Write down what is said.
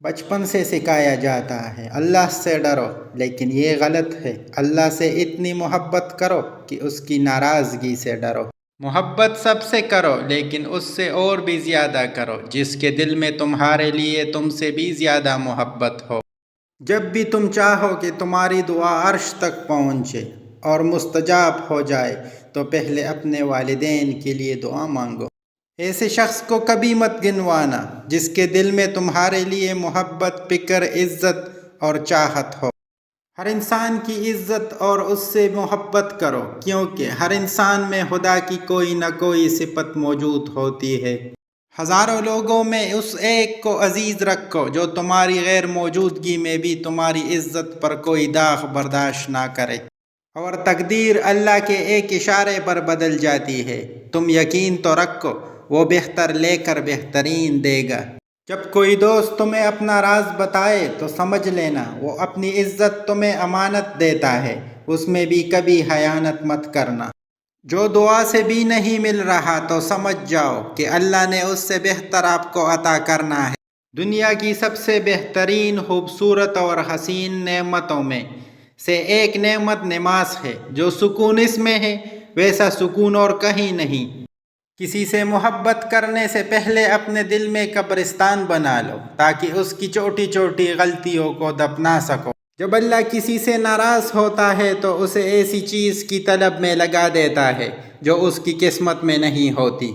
بچپن سے سکھایا جاتا ہے اللہ سے ڈرو، لیکن یہ غلط ہے۔ اللہ سے اتنی محبت کرو کہ اس کی ناراضگی سے ڈرو۔ محبت سب سے کرو لیکن اس سے اور بھی زیادہ کرو جس کے دل میں تمہارے لیے تم سے بھی زیادہ محبت ہو۔ جب بھی تم چاہو کہ تمہاری دعا عرش تک پہنچے اور مستجاب ہو جائے تو پہلے اپنے والدین کے لیے دعا مانگو۔ ایسے شخص کو کبھی مت گنوانا جس کے دل میں تمہارے لیے محبت، فکر، عزت اور چاہت ہو۔ ہر انسان کی عزت اور اس سے محبت کرو، کیونکہ ہر انسان میں خدا کی کوئی نہ کوئی صفت موجود ہوتی ہے۔ ہزاروں لوگوں میں اس ایک کو عزیز رکھو جو تمہاری غیر موجودگی میں بھی تمہاری عزت پر کوئی داغ برداشت نہ کرے۔ اور تقدیر اللہ کے ایک اشارے پر بدل جاتی ہے۔ تم یقین تو رکھو، وہ بہتر لے کر بہترین دے گا۔ جب کوئی دوست تمہیں اپنا راز بتائے تو سمجھ لینا وہ اپنی عزت تمہیں امانت دیتا ہے، اس میں بھی کبھی خیانت مت کرنا۔ جو دعا سے بھی نہیں مل رہا تو سمجھ جاؤ کہ اللہ نے اس سے بہتر آپ کو عطا کرنا ہے۔ دنیا کی سب سے بہترین، خوبصورت اور حسین نعمتوں میں سے ایک نعمت نماز ہے۔ جو سکون اس میں ہے ویسا سکون اور کہیں نہیں۔ کسی سے محبت کرنے سے پہلے اپنے دل میں قبرستان بنا لو تاکہ اس کی چھوٹی چھوٹی غلطیوں کو دفنا سکو۔ جب اللہ کسی سے ناراض ہوتا ہے تو اسے ایسی چیز کی طلب میں لگا دیتا ہے جو اس کی قسمت میں نہیں ہوتی۔